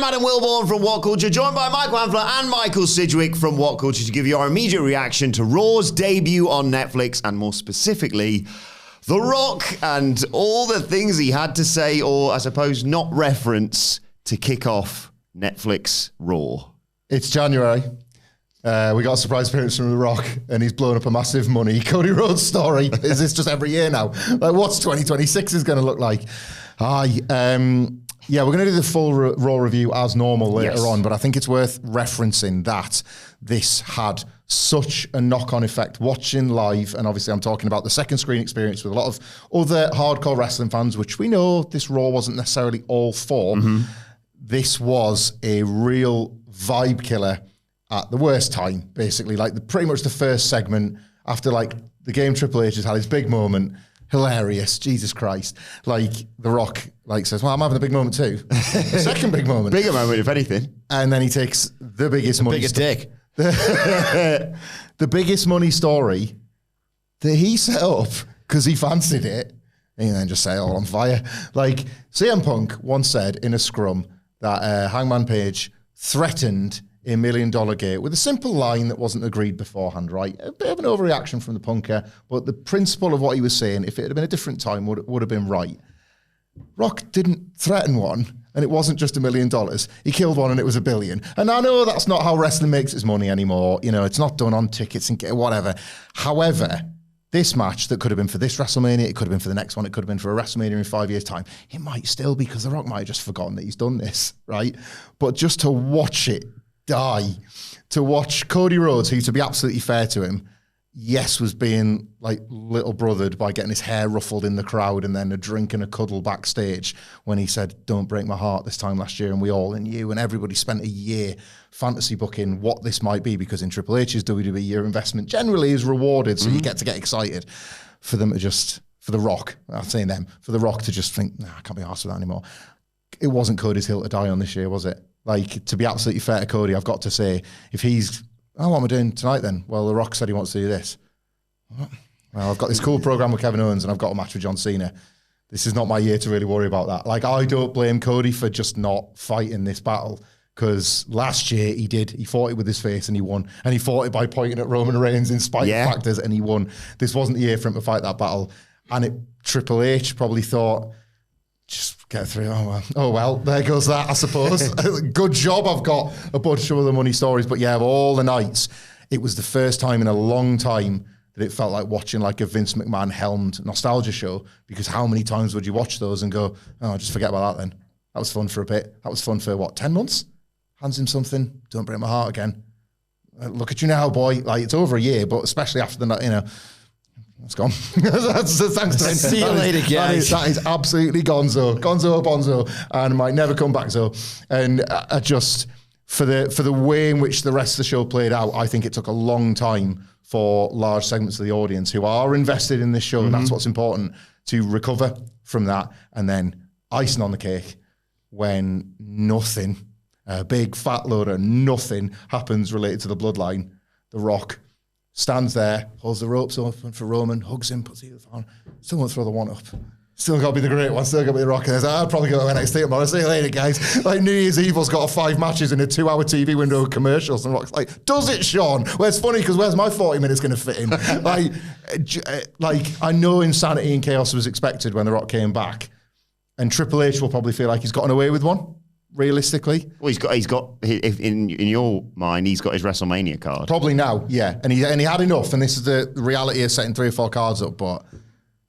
Adam Wilbourn from WhatCulture, joined by Michael Hamflett and Michael Sidgwick from WhatCulture to give you our immediate reaction to Raw's debut on Netflix, and more specifically, The Rock and all the things he had to say, or I suppose not reference, to kick off Netflix Raw. It's January. We got a surprise appearance from The Rock, and he's blown up a massive money. Cody Rhodes' story. Is this just every year now? Like, what's 2026 is going to look like? Yeah, we're going to do the full Raw review as normal later on, but I think it's worth referencing that this had such a knock-on effect watching live, and obviously I'm talking about the second screen experience with a lot of other hardcore wrestling fans, which we know this Raw wasn't necessarily all for. This was a real vibe killer at the worst time, basically. Like pretty much the first segment after like the game Triple H has had his big moment. Hilarious, Jesus Christ. Like The Rock says, well, I'm having a big moment too. The second big moment. Bigger moment, if anything. And then he takes the biggest money. Biggest dick. The biggest money story that he set up because he fancied it, and then just set it all on fire. Like CM Punk once said in a scrum that Hangman Page threatened $1 million gate with a simple line that wasn't agreed beforehand, right? A bit of an overreaction from the punker, but the principle of what he was saying, if it had been a different time, would have been right. Rock didn't threaten one, and it wasn't just $1 million. He killed one, and it was $1 billion. And I know that's not how wrestling makes its money anymore. You know, it's not done on tickets and whatever. However, this match that could have been for this WrestleMania, it could have been for the next one, it could have been for a WrestleMania in 5 years' time. It might still be, because The Rock might have just forgotten that he's done this, right? But just to watch it die, to watch Cody Rhodes, who, to be absolutely fair to him, yes, was being like little brothered by getting his hair ruffled in the crowd and then a drink and a cuddle backstage when he said, "Don't break my heart," this time last year, and we all knew, and everybody spent a year fantasy booking what this might be, because in Triple H's WWE, your investment generally is rewarded, so you get to get excited. For them to just, for The Rock, I'm saying them, for The Rock to just think, nah, I can't be arsed with that anymore. It wasn't Cody's hill to die on this year, was it? Like, to be absolutely fair to Cody, I've got to say, if he's, oh, what am I doing tonight then? Well, The Rock said he wants to do this. Well, I've got this cool program with Kevin Owens and I've got a match with John Cena. This is not my year to really worry about that. Like, I don't blame Cody for just not fighting this battle, because last year he did. He fought it with his face and he won. And he fought it by pointing at Roman Reigns in spite factors, and he won. This wasn't the year for him to fight that battle. And Triple H probably thought, just get through. Oh well, there goes that, I suppose. Good job, I've got a bunch of other money stories. But yeah, of all the nights, it was the first time in a long time that it felt like watching like a Vince McMahon helmed nostalgia show, because how many times would you watch those and go, oh, just forget about that then. That was fun for a bit. That was fun for, 10 months? Hands him something, don't break my heart again. Look at you now, boy. Like, it's over a year, but especially after the night, it's gone. Thanks to See you later, guys. That is absolutely gonzo. Gonzo, bonzo, and might never come back so. And I just, for the way in which the rest of the show played out, I think it took a long time for large segments of the audience who are invested in this show, and that's what's important, to recover from that. And then icing on the cake, when nothing, a big fat load of nothing happens related to the bloodline, The Rock stands there, holds the ropes open for Roman, hugs him, puts the other on. Still won't throw the one up. Still got to be the great one. Still got to be The Rock. And I'll probably go to NXT tomorrow. See you later, guys. Like, New Year's Evil's got 5 matches in a 2-hour TV window of commercials. And Rock's like, does it, Sean? Well, it's funny because where's my 40 minutes going to fit in? like, I know insanity and chaos was expected when The Rock came back. And Triple H will probably feel like he's gotten away with one, realistically. Well, he's got in your mind, he's got his WrestleMania card. Probably now, yeah. And he had enough, and this is the reality of setting 3 or 4 cards up, but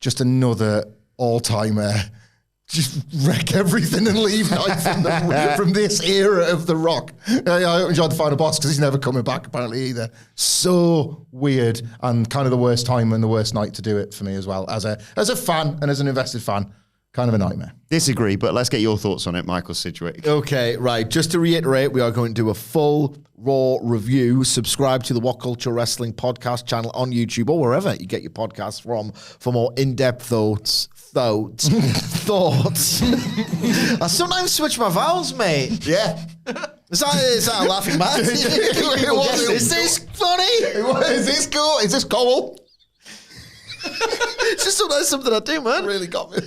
just another all-timer, just wreck everything and leave from this era of The Rock. I enjoyed the final boss because he's never coming back apparently either. So weird, and kind of the worst time and the worst night to do it for me as well. As a fan and as an invested fan, kind of a nightmare. Disagree, but let's get your thoughts on it, Michael Sidgwick. Okay, right. Just to reiterate, we are going to do a full Raw review. Subscribe to the WhatCulture Wrestling podcast channel on YouTube or wherever you get your podcasts from for more in-depth thoughts. I sometimes switch my vowels, mate. Yeah. Is that a laughing matter? Is this funny? Is this cool? Is this cool? It's just sometimes something I do, man. Really got me.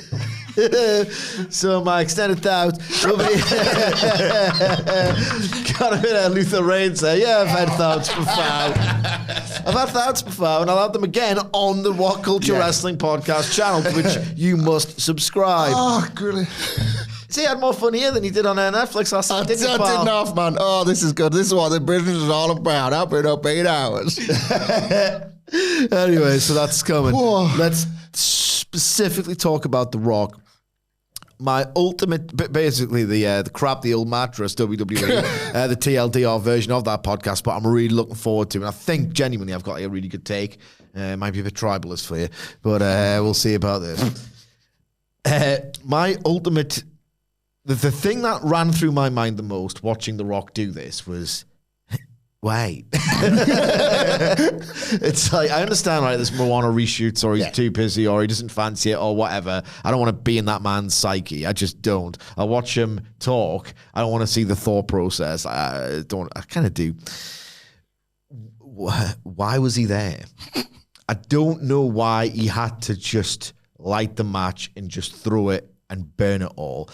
So my extended thoughts will be got a bit of Luther Reigns there. Yeah, I've had thoughts before. I've had thoughts before, and I'll have them again on the What Culture Wrestling podcast channel, to which you must subscribe. Oh, good. See, he had more fun here than he did on Netflix last night, didn't you, pal? I didn't off, man. Oh, this is good. This is what the business is all about. I've been up 8 hours. Anyway, so that's coming. Whoa. Let's specifically talk about The Rock. My ultimate, basically the crap, the old mattress, WWE, the TLDR version of that podcast, but I'm really looking forward to it. And I think genuinely I've got a really good take. Might be a bit tribalist for you, but we'll see about this. My ultimate, the thing that ran through my mind the most watching The Rock do this was, wait. It's like, I understand, right, this Moana reshoots, or he's too busy, or he doesn't fancy it, or whatever. I don't want to be in that man's psyche. I just don't. I watch him talk. I don't want to see the thought process. I kind of do. Why was he there? I don't know why he had to just light the match and just throw it and burn it all.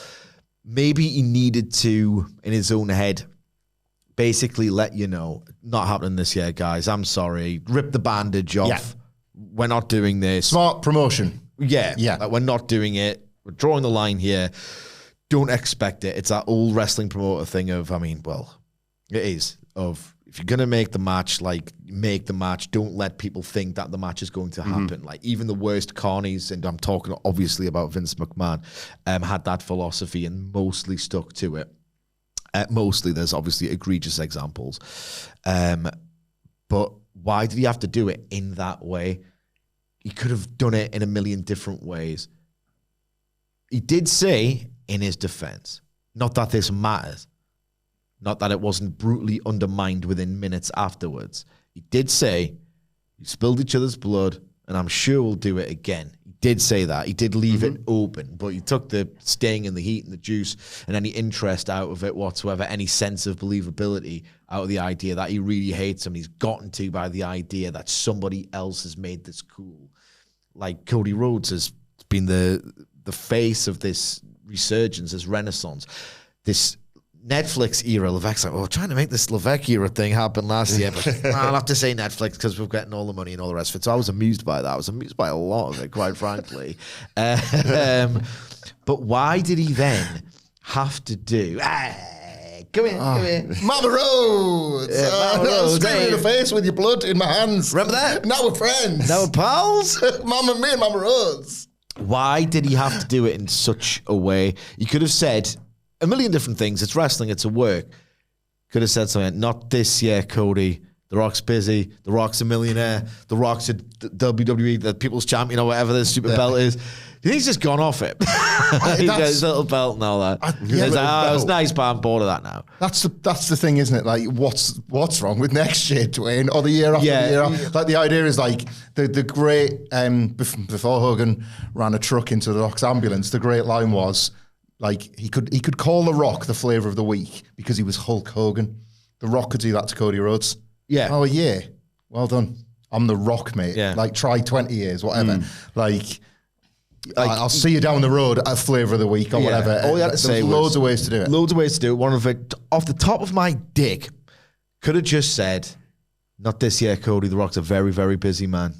Maybe he needed to, in his own head, basically let you know, not happening this year, guys. I'm sorry. Rip the bandage off. Yeah. We're not doing this. Smart promotion. Yeah. Yeah. We're not doing it. We're drawing the line here. Don't expect it. It's that old wrestling promoter thing of, I mean, well, it is, of if you're going to make the match, like, make the match. Don't let people think that the match is going to happen. Like, even the worst carnies, and I'm talking obviously about Vince McMahon, had that philosophy and mostly stuck to it. Mostly, there's obviously egregious examples. But why did he have to do it in that way? He could have done it in a million different ways. He did say, in his defense, not that this matters, not that it wasn't brutally undermined within minutes afterwards. He did say, you spilled each other's blood, and I'm sure we'll do it again. He did say that. He did leave it open, but he took the sting and the heat and the juice and any interest out of it whatsoever, any sense of believability out of the idea that he really hates him. He's gotten to by the idea that somebody else has made this cool. Like Cody Rhodes has been the face of this resurgence, this renaissance, this Netflix era. Levesque's like, oh, trying to make this Levesque era thing happen last year, but I'll have to say Netflix because we're getting all the money and all the rest of it. So I was amused by that. I was amused by a lot of it, quite frankly. But why did he then have to do? Come here. Mama Rhodes. Mama Rhodes, Screaming in the face with your blood in my hands. Remember that? Now we're friends. Now we're pals? Me and Mama Rhodes. Why did he have to do it in such a way? He could have said a million different things. It's wrestling. It's a work. Could have said something. Not this year, Cody. The Rock's busy. The Rock's a millionaire. The Rock's a WWE, the People's Champion, or whatever this stupid belt is. Do you think he's just gone off it? He's got his little belt and all that. It's nice, but I'm bored of that now. That's the thing, isn't it? Like, what's wrong with next year, Dwayne, or the year after the year after? Like, the idea is like the great before Hogan ran a truck into the Rock's ambulance. The great line was like he could call the Rock the flavor of the week because he was Hulk Hogan. The Rock could do that to Cody Rhodes. Yeah. Oh yeah. Well done. I'm the Rock, mate. Yeah. Like, try 20 years, whatever. Like, I'll see you down the road at flavor of the week or whatever. All you had to say was loads of ways to do it. Loads of ways to do it. One of it, off the top of my dick, could have just said, not this year, Cody. The Rock's a very, very busy man.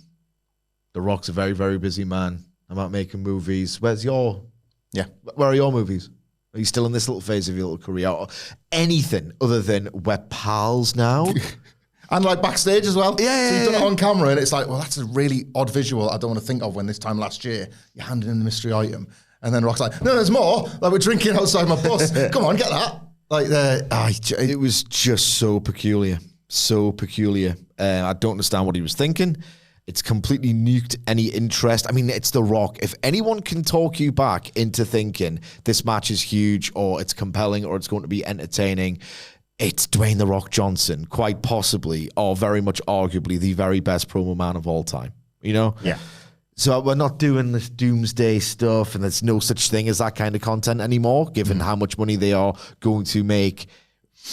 The Rock's a very, very busy man. I'm out making movies. Where are your movies? Are you still in this little phase of your little career? Or anything other than we're pals now? And like backstage as well. Yeah. So you've done it on camera and it's like, well, that's a really odd visual I don't want to think of when this time last year you're handing in the mystery item. And then Rock's like, no, there's more. Like, we're drinking outside my bus. Come on, get that. Like, it was just so peculiar. So peculiar. I don't understand what he was thinking. It's completely nuked any interest. I mean, it's The Rock. If anyone can talk you back into thinking this match is huge or it's compelling or it's going to be entertaining, it's Dwayne The Rock Johnson, quite possibly, or very much arguably, the very best promo man of all time. You know? Yeah. So we're not doing this doomsday stuff, and there's no such thing as that kind of content anymore, given how much money they are going to make,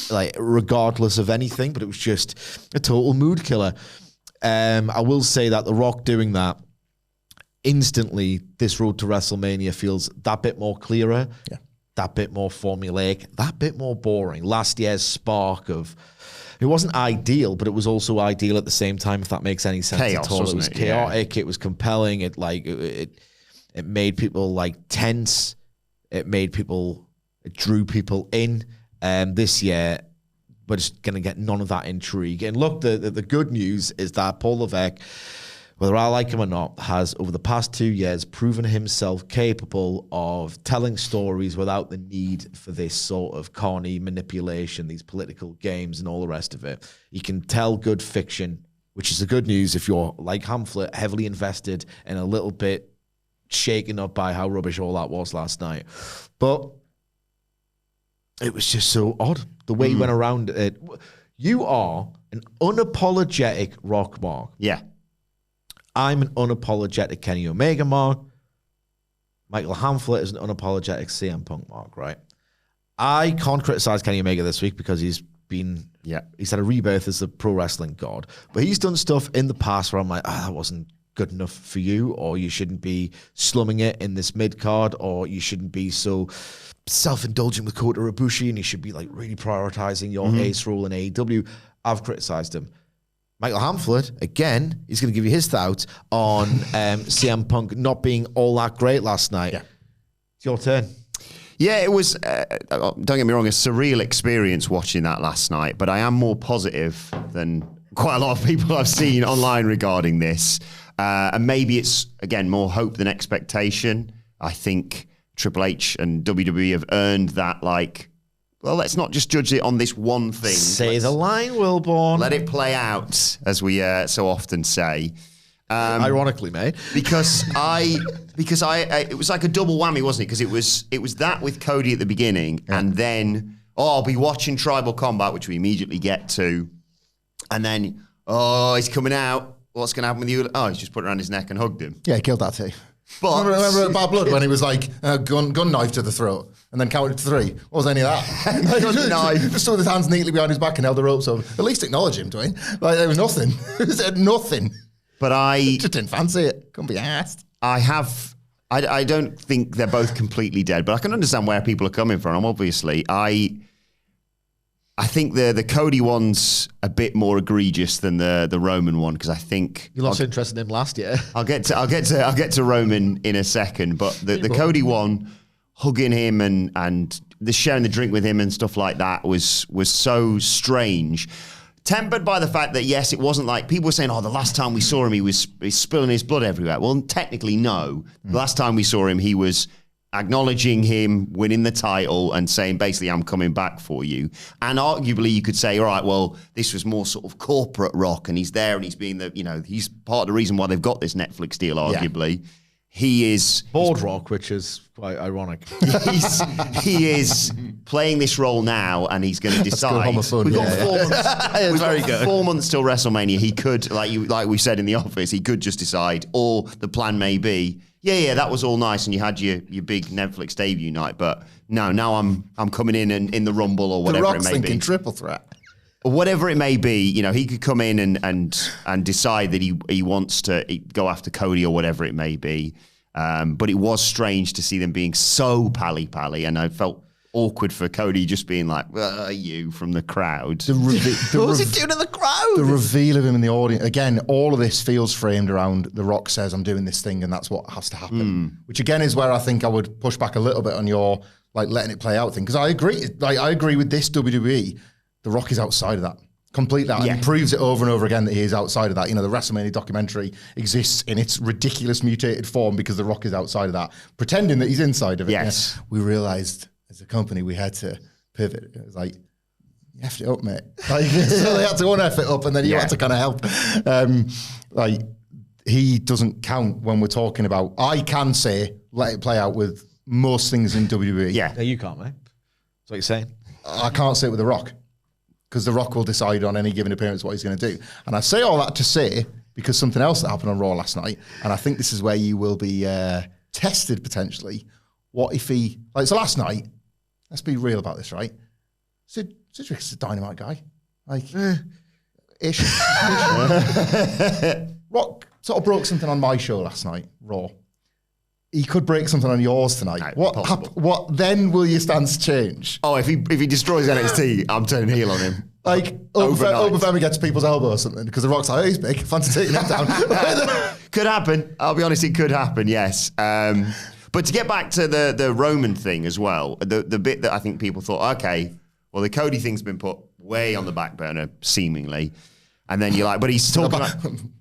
like, regardless of anything. But it was just a total mood killer. I will say that The Rock doing that, instantly this road to WrestleMania feels that bit more clearer, that bit more formulaic, that bit more boring. Last year's spark of, it wasn't ideal, but it was also ideal at the same time, if that makes any sense Chaos, at all. It was chaotic, it was compelling, it made people like tense, it drew people in. This year, we're just going to get none of that intrigue. And look, the good news is that Paul Levesque, whether I like him or not, has over the past 2 years proven himself capable of telling stories without the need for this sort of corny manipulation, these political games and all the rest of it. He can tell good fiction, which is the good news if you're, like Hamflett, heavily invested and a little bit shaken up by how rubbish all that was last night. But it was just so odd, the way he went around it. You are an unapologetic Rock Mark. Yeah. I'm an unapologetic Kenny Omega Mark. Michael Hamflett is an unapologetic CM Punk Mark, right? I can't criticize Kenny Omega this week because he's had a rebirth as the pro wrestling god. But he's done stuff in the past where I'm like, that wasn't good enough for you, or you shouldn't be slumming it in this mid card, or you shouldn't be so self-indulgent with Kota Ibushi, and you should be like really prioritizing your ace role in AEW. I've criticized him. Michael Hamflett, again, he's going to give you his thoughts on CM Punk not being all that great last night. Yeah. It's your turn. Yeah, it was, don't get me wrong, a surreal experience watching that last night, but I am more positive than quite a lot of people I've seen online regarding this. And maybe it's, again, more hope than expectation. I think Triple H and WWE have earned that, like, well, let's not just judge it on this one thing. Say the line, Wilbourn. Let it play out, as we so often say. Ironically, mate. Because it was like a double whammy, wasn't it? Because it was that with Cody at the beginning, and then, I'll be watching Tribal Combat, which we immediately get to. And then, he's coming out. What's going to happen with you? Oh, he's just put it around his neck and hugged him. Yeah, he killed that too. But remember Bad Blood when he was like, gun knife to the throat and then counted to 3? What was any of that? Gun knife. Just stood with his hands neatly behind his back and held the ropes over. At least acknowledge him, Dwayne. Like, there was nothing. He said nothing. But I just didn't fancy it. Couldn't be asked. I don't think they're both completely dead, but I can understand where people are coming from. Obviously, I think the Cody one's a bit more egregious than the Roman one, because I think you lost interest in him last year. I'll get to Roman in a second, but the Cody one, hugging him and the sharing the drink with him and stuff like that was so strange. Tempered by the fact that, yes, it wasn't like people were saying, the last time we saw him, he's spilling his blood everywhere. Well, technically, no. The last time we saw him, he was acknowledging him winning the title and saying, basically, I'm coming back for you. And arguably, you could say, all right, well, this was more sort of corporate Rock, and he's there and he's being he's part of the reason why they've got this Netflix deal, arguably. Yeah. He is board Rock, which is quite ironic. He is playing this role now, and he's going to decide. We've got 4 months. We've got 4 months till WrestleMania. He could, like we said in the office, he could just decide, or the plan may be, that was all nice, and you had your big Netflix debut night, but no, now I'm coming in the Rumble or whatever the Rock's it may thinking be. Triple threat. Or whatever it may be, he could come in and decide that he wants to go after Cody or whatever it may be. But it was strange to see them being so pally-pally, and I felt awkward for Cody just being like, you from the crowd. What was he doing in the crowd? The reveal of him in the audience. Again, all of this feels framed around The Rock says, I'm doing this thing, and that's what has to happen. Which again is where I think I would push back a little bit on your letting it play out thing. Because I agree. I agree with this WWE. The Rock is outside of that. Complete that. And he proves it over and over again that he is outside of that. The WrestleMania documentary exists in its ridiculous mutated form because The Rock is outside of that, pretending that he's inside of it. Yes. We realized as a company we had to pivot. It was like, you effed it up, mate. So they had to un-F it up, and then you had to kind of help. He doesn't count when we're talking about, I can say, let it play out with most things in WWE. Yeah. No, you can't, mate. That's what you're saying. I can't say it with The Rock, because The Rock will decide on any given appearance what he's going to do. And I say all that to say, because something else that happened on Raw last night, and I think this is where you will be tested potentially. What if he, so last night, let's be real about this, right? Sidgwick's a dynamite guy. Ish. Rock sort of broke something on my show last night, Raw. He could break something on yours tonight. What then will your stance change? Oh, if he destroys NXT, I'm turning heel on him. Like, Wilbourn gets people's elbow or something because The Rock's like, oh, he's big, fancy taking him down. Could happen. I'll be honest, it could happen, yes. But to get back to the Roman thing as well, the bit that I think people thought, okay, well, the Cody thing's been put way on the back burner, seemingly. And then you're like, but he's talking about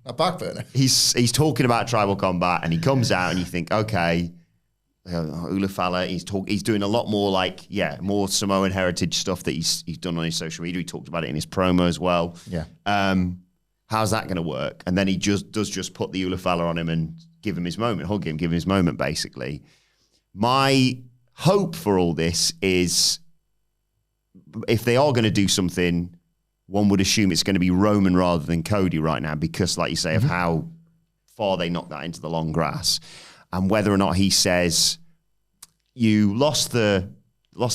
a back burner. He's talking about tribal combat, and he comes out, and you think, okay, Ulafala. He's doing a lot more more Samoan heritage stuff that he's done on his social media. He talked about it in his promo as well. Yeah. How's that going to work? And then he just put the Ulafala on him and give him his moment, hug him, give him his moment. Basically, my hope for all this is if they are going to do something, one would assume it's going to be Roman rather than Cody right now because, like you say, of how far they knocked that into the long grass. And whether or not he says, you lost the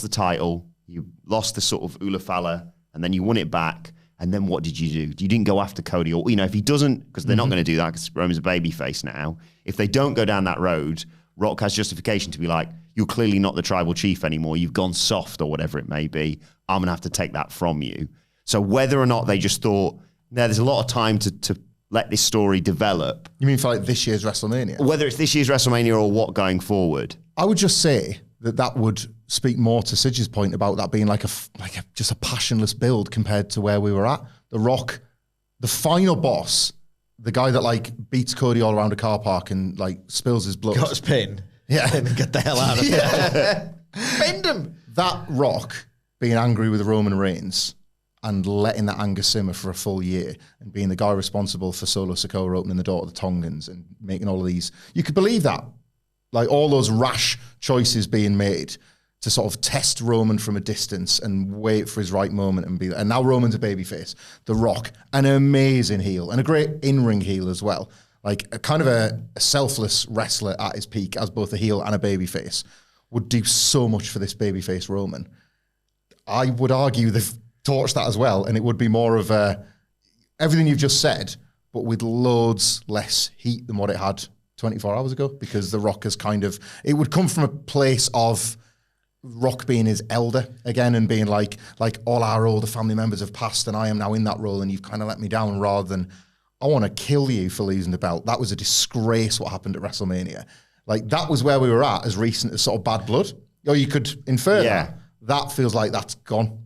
title, you lost the sort of Ulafala, and then you won it back, and then what did you do? You didn't go after Cody. Or, if he doesn't, because they're not going to do that because Roman's a babyface now. If they don't go down that road, Rock has justification to be like, you're clearly not the tribal chief anymore. You've gone soft or whatever it may be. I'm going to have to take that from you. So whether or not they just thought, there's a lot of time to let this story develop. You mean for like this year's WrestleMania? Whether it's this year's WrestleMania or what going forward. I would just say that would speak more to Sidge's point about that being just a passionless build compared to where we were at. The Rock, the final boss, the guy that beats Cody all around a car park and spills his blood. Got his pin. Yeah. And get the hell out of there. Bend him. That Rock being angry with Roman Reigns and letting that anger simmer for a full year and being the guy responsible for Solo Sikoa opening the door to the Tongans and making all of these. You could believe that. All those rash choices being made to sort of test Roman from a distance and wait for his right moment and be there. And now Roman's a babyface. The Rock, an amazing heel and a great in-ring heel as well. A kind of a selfless wrestler at his peak as both a heel and a babyface would do so much for this babyface Roman. I would argue they've torched that as well, and it would be more of everything you've just said, but with loads less heat than what it had 24 hours ago, because The Rock has it would come from a place of Rock being his elder again and being like all our older family members have passed and I am now in that role and you've kind of let me down, rather than I want to kill you for losing the belt. That was a disgrace what happened at WrestleMania. That was where we were at as recent as sort of Bad Blood. Or you could infer that feels like that's gone.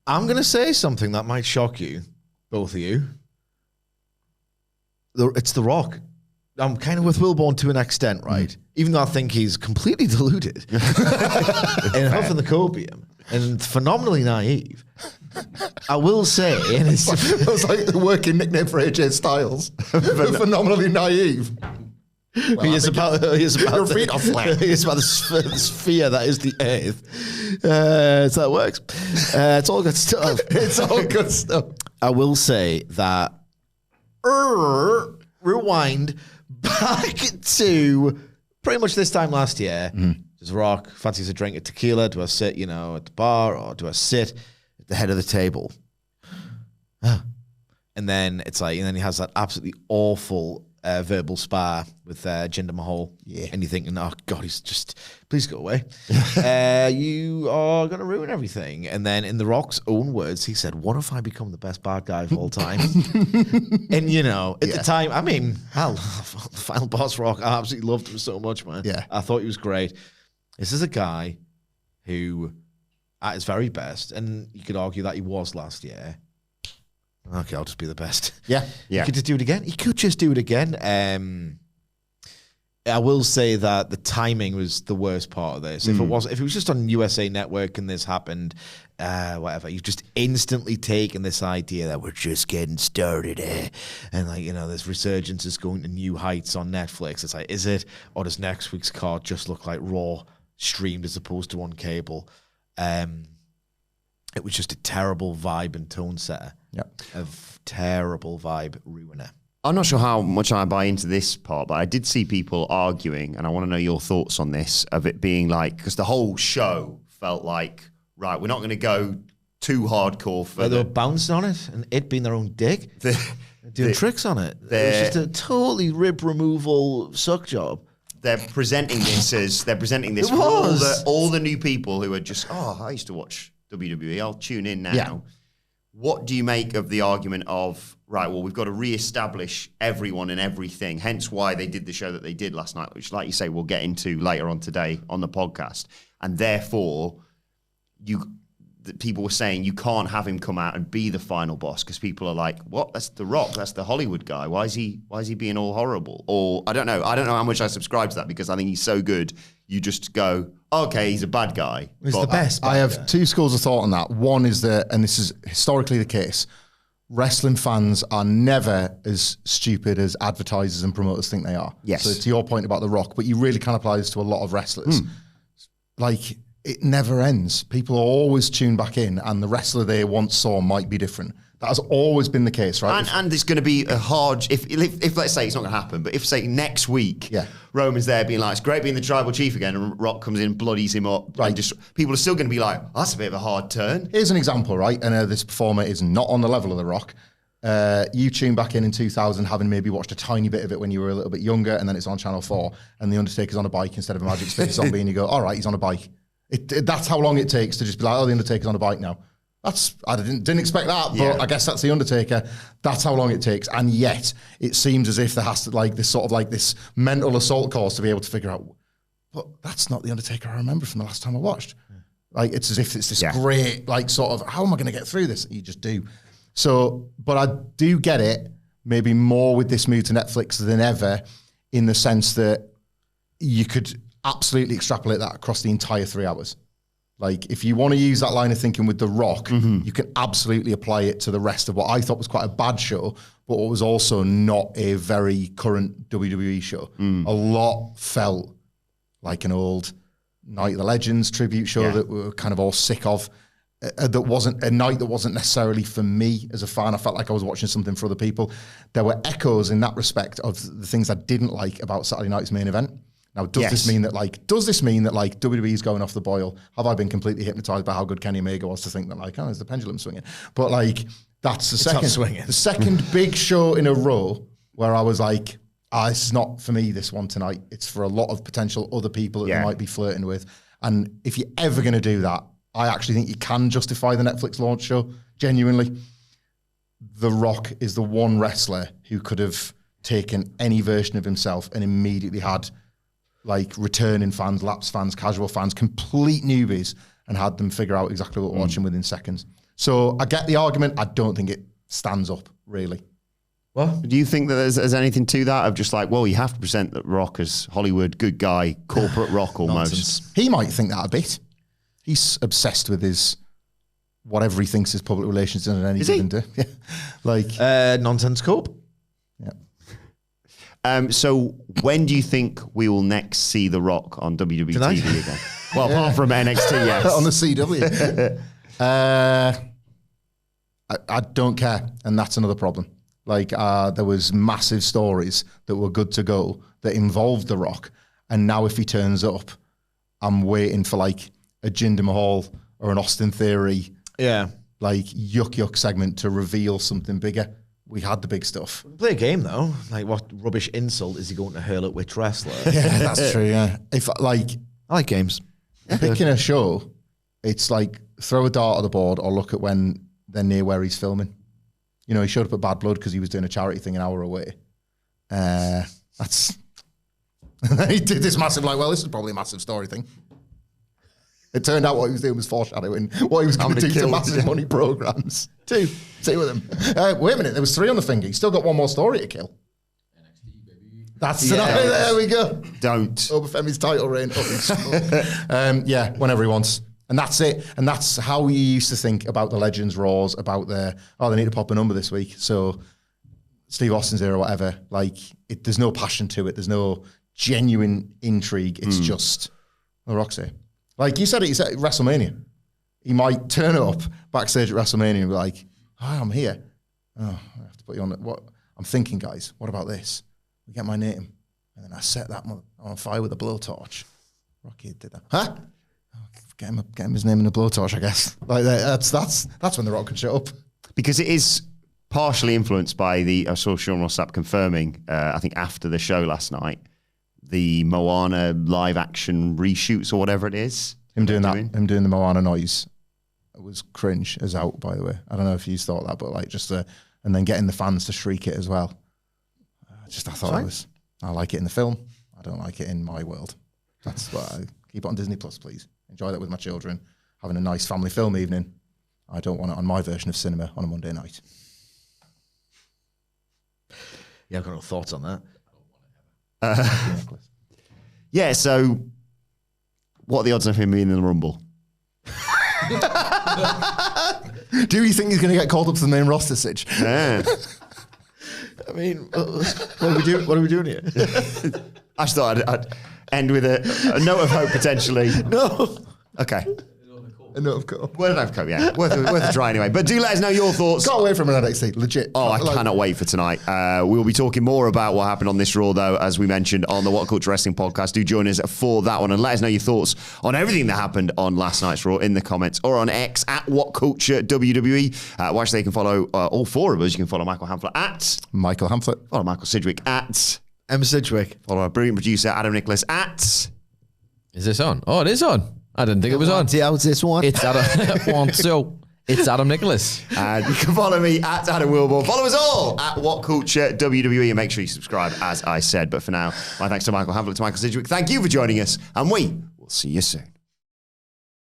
I'm going to say something that might shock you, both of you. It's The Rock. I'm kind of with Wilbourn to an extent, right? Even though I think he's completely deluded and huffing the copium and phenomenally naive. I will say, and it's it was like the working nickname for AJ Styles, phenomenally naive. Well, he is about your feet are flat. He is about the sphere that is the earth. So that works. It's all good stuff. It's all good stuff. I will say that rewind back to pretty much this time last year. Does Rock fancies a drink of tequila? Do I sit, at the bar, or do I sit at the head of the table? And then it's and then he has that absolutely awful verbal spar with Jinder Mahal. Yeah. And you're thinking, oh God, he's just, please go away. You are going to ruin everything. And then in The Rock's own words, he said, what if I become the best bad guy of all time? And at the time, I mean, hell, Final Boss Rock, I absolutely loved him so much, man. Yeah. I thought he was great. This is a guy who, at his very best, and you could argue that he was last year, okay, I'll just be the best. Yeah. He could just do it again. He could just do it again. I will say that the timing was the worst part of this. If it was just on USA Network and this happened, whatever, you've just instantly taken this idea that we're just getting started, and this resurgence is going to new heights on Netflix. It's is it, or does next week's card just look like Raw streamed as opposed to on cable? It was just a terrible vibe and tone setter. Yep. A terrible vibe ruiner. I'm not sure how much I buy into this part, but I did see people arguing, and I want to know your thoughts on this, of it being because the whole show felt like, right, we're not going to go too hardcore for They were bouncing on it and it being their own dick. Doing tricks on it. It was just a totally rib removal suck job. They're presenting this for all the new people who are just, I used to watch WWE, I'll tune in now. Yeah. What do you make of the argument of, right, well, we've got to reestablish everyone and everything, hence why they did the show that they did last night, which, like you say, we'll get into later on today on the podcast. And therefore, people were saying you can't have him come out and be the final boss because people are like, what? That's The Rock. That's the Hollywood guy. Why is he being all horrible? Or I don't know how much I subscribe to that because I think he's so good. You just go, okay, he's a bad guy. He's the best. I have two schools of thought on that. One is that, and this is historically the case, wrestling fans are never as stupid as advertisers and promoters think they are. Yes. So to your point about The Rock, but you really can apply this to a lot of wrestlers. Like, it never ends. People always tune back in, and the wrestler they once saw might be different. That has always been the case, right? And it's going to be a hard, if let's say it's not going to happen, but if say next week, Yeah. Roman's there being like, it's great being the tribal chief again, and Rock comes in, bloodies him up, Right. and just people are still going to be like, that's a bit of a hard turn. Here's an example, right? And this performer is not on the level of The Rock. You tune back in 2000, having maybe watched a tiny bit of it when you were a little bit younger, and then it's on Channel 4, and The Undertaker's on a bike instead of a magic space zombie, and you go, all right, he's on a bike. That's how long it takes to just be like, oh, The Undertaker's on a bike now. I didn't expect that, but Yeah. I guess that's The Undertaker. That's how long it takes. And yet, it seems as if there has to this mental assault course to be able to figure out, but that's not The Undertaker I remember from the last time I watched. Like, it's as if it's this great, like, sort of, how am I going to get through this? You just do. So, but I do get it, maybe more with this move to Netflix than ever, in the sense that you could absolutely extrapolate that across the entire 3 hours. Like, if you want to use that line of thinking with The Rock, you can absolutely apply it to the rest of what I thought was quite a bad show, but what was also not a very current WWE show. A lot felt like an old Night of the Legends tribute show that we were kind of all sick of. That wasn't a night that wasn't necessarily for me as a fan. I felt like I was watching something for other people. There were echoes in that respect of the things I didn't like about Saturday night's main event. Now, does this mean that WWE is going off the boil? Have I been completely hypnotized by how good Kenny Omega was to think that there's the pendulum swinging? But like, that's the second big show in a row where I was like, this is not for me, this one tonight. It's for a lot of potential other people that they might be flirting with. And if you're ever going to do that, I actually think you can justify the Netflix launch show, genuinely. The Rock is the one wrestler who could have taken any version of himself and immediately had like returning fans, lapsed fans, casual fans, complete newbies, and had them figure out exactly what we're watching within seconds. So I get the argument. I don't think it stands up, really. Well, Do you think that there's anything to that of just like, well, you have to present The Rock as Hollywood, good guy, corporate Rock almost? nonsense. He might think that a bit. He's obsessed with his whatever he thinks his public relations in any given day. Yeah. Like Nonsense Cope. So when do you think we will next see The Rock on WWE Tonight? TV again? Well, apart from NXT, yes. on the CW. I don't care, and that's another problem. Like there was massive stories that were good to go that involved The Rock, and now if he turns up, I'm waiting for like a Jinder Mahal or an Austin Theory, like yuck segment to reveal something bigger. We had the big stuff. Play a game though. Like, what rubbish insult is he going to hurl at which wrestler? Yeah, that's true. Yeah, if like I like games. picking a show, it's like throw a dart at the board or look at when they're near where he's filming. You know, he showed up at Bad Blood because he was doing a charity thing an hour away. That's he did this massive this is probably a massive story thing. It turned out what he was doing was foreshadowing what he was going to do to massive money programs. Two of them. Wait a minute, there was 3 on the finger. He's still got one more story to kill. NXT, baby. That's there we go. Don't. Obafemi's title reign. Whenever he wants. And that's it. And that's how we used to think about the Legends Raws, about they need to pop a number this week. So Steve Austin's here or whatever. Like, there's no passion to it. There's no genuine intrigue. It's just The Rock's here. Like you said, at WrestleMania. He might turn up backstage at WrestleMania and be like, "Hi, I'm here. Oh, I have to put you on what I'm thinking, guys. What about this? We get my name, and then I set that on fire with a blowtorch." Rocky did that. Huh? Get him his name in the blowtorch, I guess. Like that's when The Rock could shut up. Because it is partially influenced by I saw Sean Ross Sapp confirming, I think after the show last night, the Moana live action reshoots or whatever it is. Him doing the Moana noise was cringe as out, by the way. I don't know if you thought that, but like and then getting the fans to shriek it as well. I like it in the film. I don't like it in my world. That's what I keep it on Disney Plus, please. Enjoy that with my children, having a nice family film evening. I don't want it on my version of cinema on a Monday night. Yeah, I've got no thoughts on that. Yeah, so what are the odds of him being in the Rumble? Do you think he's going to get called up to the main roster, Sidge? Yeah. I mean, what are we doing here? I just thought I'd end with a note of hope, potentially. No. Okay. A note of cope. Worth a try anyway. But do let us know your thoughts. Got away from an NXT, legit. Oh, I cannot wait for tonight. We'll be talking more about what happened on this Raw, though, as we mentioned on the What Culture Wrestling podcast. Do join us for that one and let us know your thoughts on everything that happened on last night's Raw in the comments or on X at WhatCulture WWE. Watch, they can follow all four of us. You can follow Michael Hamflett at Michael Hamflett. Follow Michael Sidgwick at Emma Sidgwick. Follow our brilliant producer Adam Nicholas at. Is this on? Oh, it is on. I didn't think it was on. How's this one? It's Adam. One, two. It's Adam Nicholas. And you can follow me at Adam Wilbourn. Follow us all at What Culture WWE and make sure you subscribe, as I said. But for now, my thanks to Michael Hamflett, to Michael Sidgwick. Thank you for joining us, and we will see you soon.